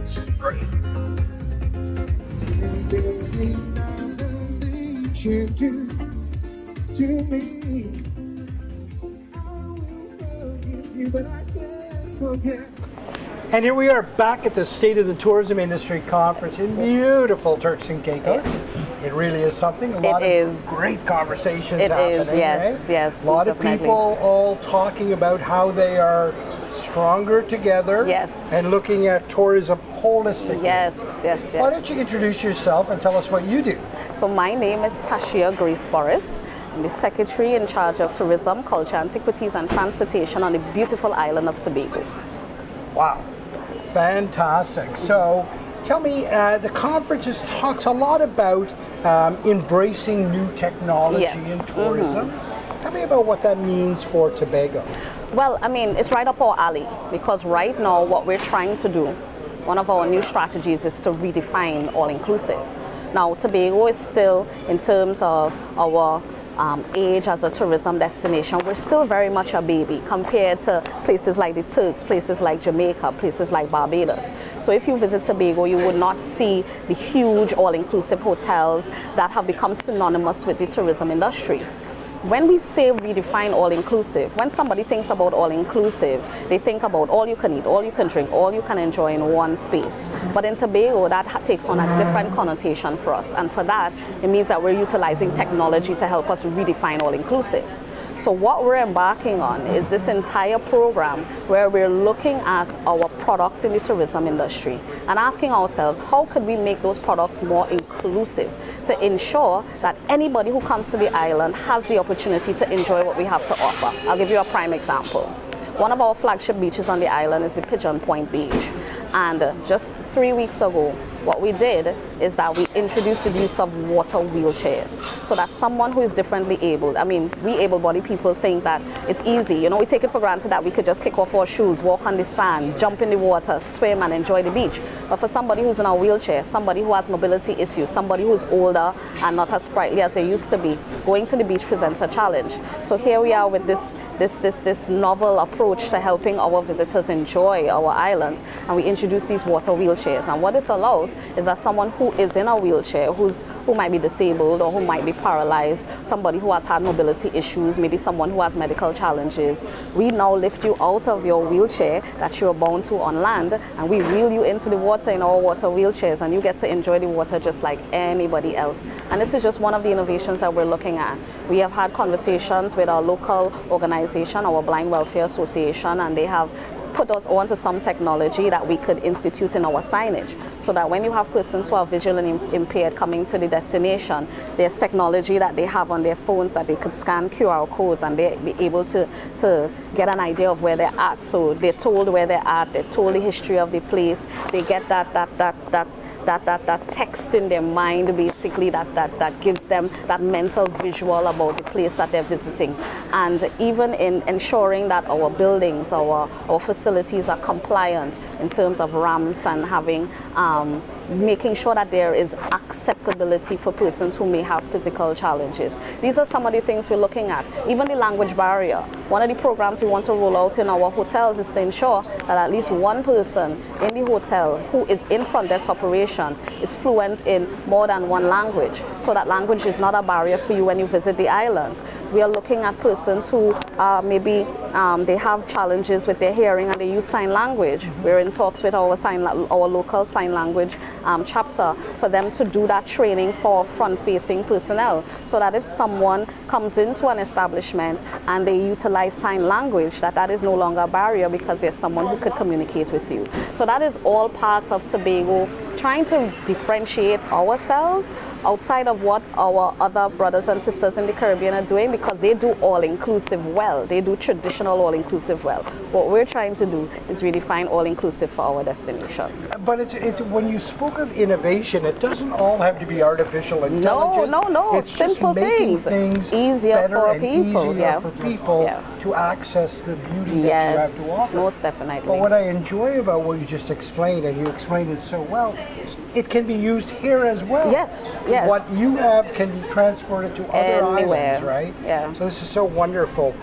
It's great. And here we are back at the State of the Tourism Industry Conference in beautiful Turks and Caicos. Yes. It really is something. A lot of great conversations happening. It is, yes, yes. A lot of people all talking about how they are stronger together. Yes. And looking at tourism holistically. Yes, yes, yes. Why don't you introduce yourself and tell us what you do? So my name is Tashia Burris. I'm the Secretary in charge of Tourism, Culture, Antiquities and Transportation on the beautiful island of Tobago. Wow. Fantastic. So tell me, the conference talks a lot about embracing new technology in tourism. Tell me about what that means for Tobago. Well, I mean, it's right up our alley because right now what we're trying to do, one of our new strategies is to redefine all-inclusive. Now, Tobago is still, in terms of our age as a tourism destination, we're still very much a baby compared to places like the Turks, places like Jamaica, places like Barbados. So if you visit Tobago, you would not see the huge all-inclusive hotels that have become synonymous with the tourism industry. When we say redefine all-inclusive, when somebody thinks about all-inclusive, they think about all you can eat, all you can drink, all you can enjoy in one space. But in Tobago, that takes on a different connotation for us. And for that, it means that we're utilizing technology to help us redefine all-inclusive. So what we're embarking on is this entire program where we're looking at our products in the tourism industry and asking ourselves, how could we make those products more inclusive to ensure that anybody who comes to the island has the opportunity to enjoy what we have to offer. I'll give you a prime example. One of our flagship beaches on the island is the Pigeon Point Beach. And just 3 weeks ago, what we did is that we introduced the use of water wheelchairs so that someone who is differently abled, I mean, we able-bodied people think that it's easy. You know, we take it for granted that we could just kick off our shoes, walk on the sand, jump in the water, swim and enjoy the beach. But for somebody who's in a wheelchair, somebody who has mobility issues, somebody who's older and not as sprightly as they used to be, going to the beach presents a challenge. So here we are with this novel approach to helping our visitors enjoy our island, and we introduce these water wheelchairs. And what this allows is that someone who is in a wheelchair, who might be disabled or who might be paralyzed, somebody who has had mobility issues, maybe someone who has medical challenges, we now lift you out of your wheelchair that you're bound to on land, and we wheel you into the water in our water wheelchairs, and you get to enjoy the water just like anybody else. And this is just one of the innovations that we're looking at. We have had conversations with our local organization, our Blind Welfare Association, and they have put us onto some technology that we could institute in our signage, so that when you have persons who are visually impaired coming to the destination, there's technology that they have on their phones that they could scan QR codes and they'll be able to get an idea of where they're at. So they're told where they're at, they're told the history of the place, they get that text in their mind, basically, that gives them that mental visual about the place that they're visiting. And even in ensuring that our buildings, our facilities are compliant in terms of ramps and having making sure that there is accessibility for persons who may have physical challenges. These are some of the things we're looking at. Even the language barrier. One of the programs we want to roll out in our hotels is to ensure that at least one person in the hotel who is in front desk operations is fluent in more than one language, so that language is not a barrier for you when you visit the island. We are looking at persons who maybe they have challenges with their hearing and they use sign language. We're in talks with our local sign language chapter for them to do that training for front-facing personnel, so that if someone comes into an establishment and they utilize sign language, that is no longer a barrier because there's someone who could communicate with you. So that is all part of Tobago trying to differentiate ourselves outside of what our other brothers and sisters in the Caribbean are doing, because they do all-inclusive well. They do traditional all-inclusive well. What we're trying to do is redefine all-inclusive for our destination. But it's when you spoke of innovation, it doesn't all have to be artificial intelligence. No. It's simple just making things easier for people. For people to access the beauty that you have to offer. Most definitely. But what I enjoy about what you just explained, and you explained it so well, it can be used here as well. Yes. What you have can be transported to other islands, right? Yeah. So this is so wonderful.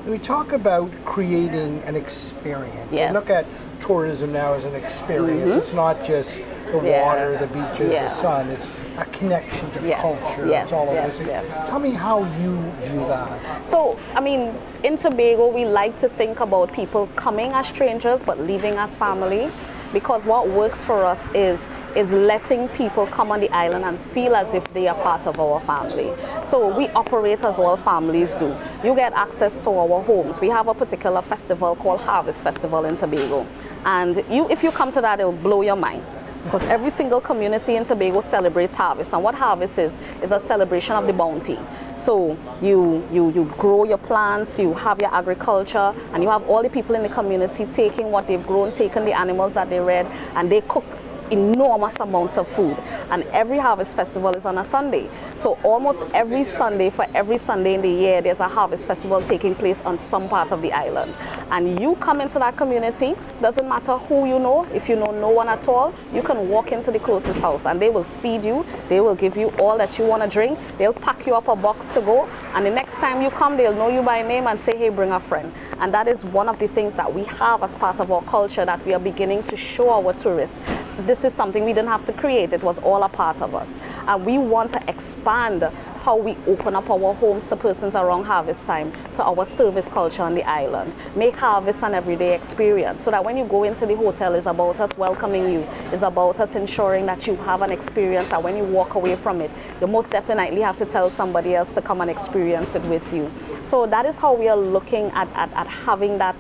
We talk about creating an experience. Yes. And look at tourism now as an experience. It's not just the water, the beaches, the sun. It's a connection to culture. Yes, it's all yes, of yes. Tell me how you view that. So, I mean, in Tobago, we like to think about people coming as strangers but leaving as family, because what works for us is letting people come on the island and feel as if they are part of our family. So we operate as all families do. You get access to our homes. We have a particular festival called Harvest Festival in Tobago, and if you come to that, it'll blow your mind. Because every single community in Tobago celebrates harvest, and what harvest is a celebration of the bounty. So you grow your plants, you have your agriculture, and you have all the people in the community taking what they've grown, taking the animals that they reared, and they cook enormous amounts of food. And every harvest festival is on a Sunday. So almost every Sunday, for every Sunday in the year, there's a harvest festival taking place on some part of the island. And you come into that community, doesn't matter who you know, if you know no one at all, you can walk into the closest house and they will feed you, they will give you all that you want to drink, they'll pack you up a box to go, and the next time you come, they'll know you by name and say, hey, bring a friend. And that is one of the things that we have as part of our culture that we are beginning to show our tourists. This is something we didn't have to create, it was all a part of us. And we want to expand how we open up our homes to persons around harvest time, to our service culture on the island. Make harvest an everyday experience, so that when you go into the hotel, it's about us welcoming you, it's about us ensuring that you have an experience that when you walk away from it, you most definitely have to tell somebody else to come and experience it with you. So that is how we are looking at having that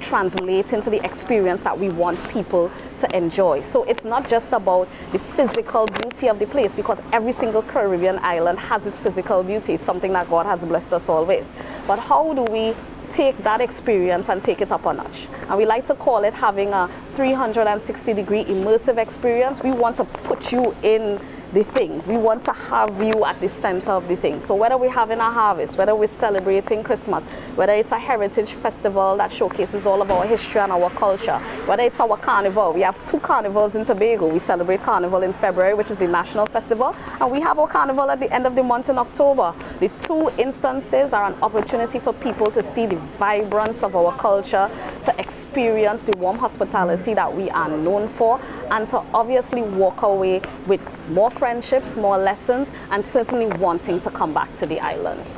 translate into the experience that we want people to enjoy. So it's not just about the physical beauty of the place, because every single Caribbean island has its physical beauty. It's something that God has blessed us all with. But how do we take that experience and take it up a notch? And we like to call it having a 360-degree immersive experience. We want to put you in the thing. We want to have you at the center of the thing. So whether we're having a harvest, whether we're celebrating Christmas, whether it's a heritage festival that showcases all of our history and our culture, whether it's our carnival. We have 2 carnivals in Tobago. We celebrate Carnival in February, which is the national festival, and we have our carnival at the end of the month in October. The 2 instances are an opportunity for people to see the vibrance of our culture, to experience the warm hospitality that we are known for, and to obviously walk away with more friendships, more lessons, and certainly wanting to come back to the island.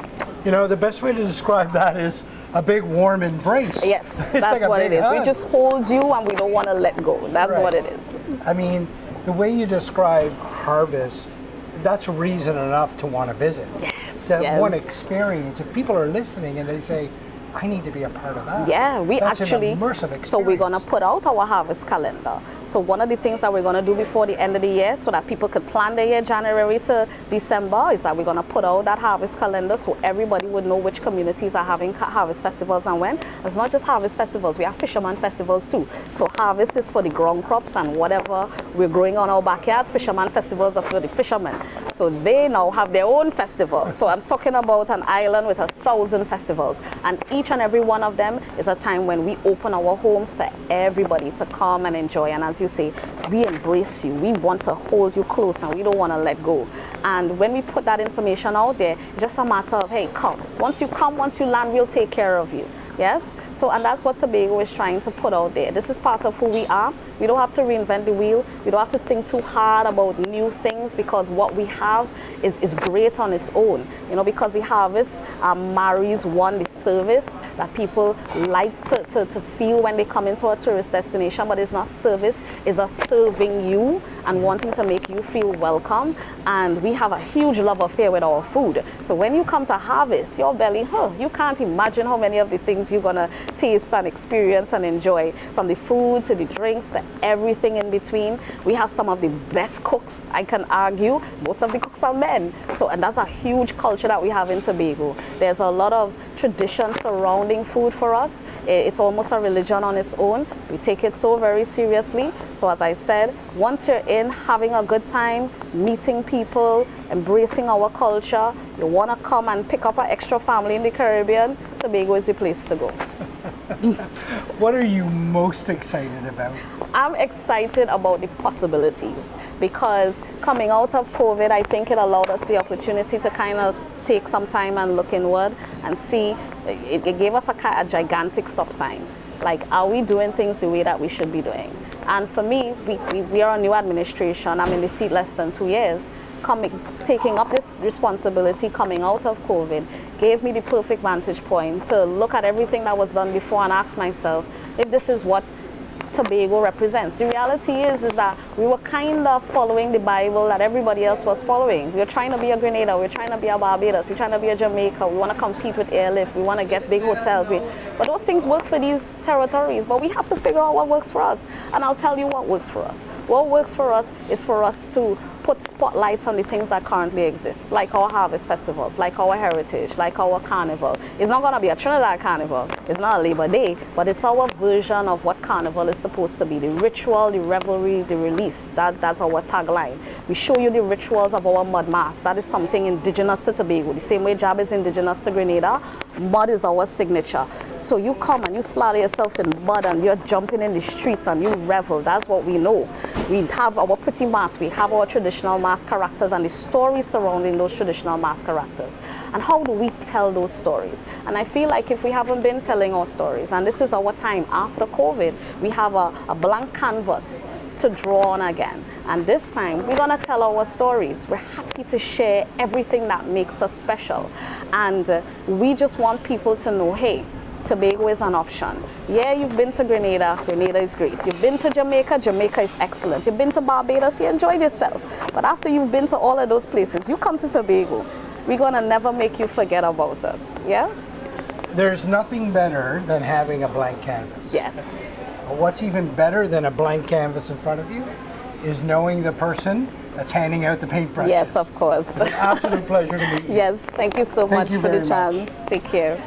You know, the best way to describe that is a big warm embrace. Yes, that's like what it is. Hug. We just hold you and we don't want to let go. That's what it is. I mean, the way you describe harvest, that's reason enough to want to visit. Yes. That one experience. If people are listening and they say, I need to be a part of that. Yeah, we That's actually, an immersive experience. So we're going to put out our harvest calendar. So one of the things that we're going to do before the end of the year, so that people could plan their year January to December, is that we're going to put out that harvest calendar so everybody would know which communities are having harvest festivals and when. It's not just harvest festivals, we have fisherman festivals too. So harvest is for the ground crops and whatever we're growing on our backyards. Fisherman festivals are for the fishermen. So they now have their own festival. So I'm talking about an island with 1,000 festivals, and each and every one of them is a time when we open our homes to everybody to come and enjoy. And as you say, we embrace you. We want to hold you close and we don't want to let go. And when we put that information out there, it's just a matter of, hey, come. Once you land, we'll take care of you. Yes? So, and that's what Tobago is trying to put out there. This is part of who we are. We don't have to reinvent the wheel. We don't have to think too hard about new things, because what we have is great on its own. You know, because the harvest marries the service that people like to feel when they come into a tourist destination, but it's not service, it's us serving you and wanting to make you feel welcome. And we have a huge love affair with our food. So when you come to harvest, your belly, you can't imagine how many of the things you're gonna taste and experience and enjoy, from the food to the drinks to everything in between. We have some of the best cooks, I can argue. Most of the cooks are men. So, and that's a huge culture that we have in Tobago. There's a lot of tradition surrounding food for us. It's almost a religion on its own. We take it so very seriously. So as I said, once you're in, having a good time, meeting people, embracing our culture, you want to come and pick up an extra family in the Caribbean, Tobago is the place to go. What are you most excited about? I'm excited about the possibilities, because coming out of COVID, I think it allowed us the opportunity to kind of take some time and look inward and see. It gave us a gigantic stop sign. Like, are we doing things the way that we should be doing? And for me, we are a new administration. I'm in the seat less than 2 years. Taking up this responsibility coming out of COVID gave me the perfect vantage point to look at everything that was done before and ask myself if this is what Tobago represents. The reality is that we were kind of following the Bible that everybody else was following. We were trying to be a Grenada, we were trying to be a Barbados, we were trying to be a Jamaica, we want to compete with airlift, we want to get big hotels. But those things work for these territories, but we have to figure out what works for us. And I'll tell you what works for us. What works for us is for us to put spotlights on the things that currently exist, like our harvest festivals, like our heritage, like our carnival. It's not going to be a Trinidad carnival, it's not a Labor Day, but it's our version of what carnival is supposed to be. The ritual, the revelry, the release, that's our tagline. We show you the rituals of our mud mass. That is something indigenous to Tobago. The same way jab is indigenous to Grenada, mud is our signature. So you come and you slaughter yourself in mud and you're jumping in the streets and you revel. That's what we know. We have our pretty masks, we have our traditional mask characters and the stories surrounding those traditional mask characters. And how do we tell those stories? And I feel like if we haven't been telling our stories, and this is our time after COVID, we have a blank canvas to draw on again. And this time, we're gonna tell our stories. We're happy to share everything that makes us special. And we just want people to know, hey, Tobago is an option. Yeah, you've been to Grenada, Grenada is great. You've been to Jamaica, Jamaica is excellent. You've been to Barbados, you enjoyed yourself. But after you've been to all of those places, you come to Tobago. We're gonna never make you forget about us, yeah? There's nothing better than having a blank canvas. Yes. What's even better than a blank canvas in front of you is knowing the person that's handing out the paintbrushes. Yes, of course. It's an absolute pleasure to meet you. Yes, thank you so much for the chance. Take care.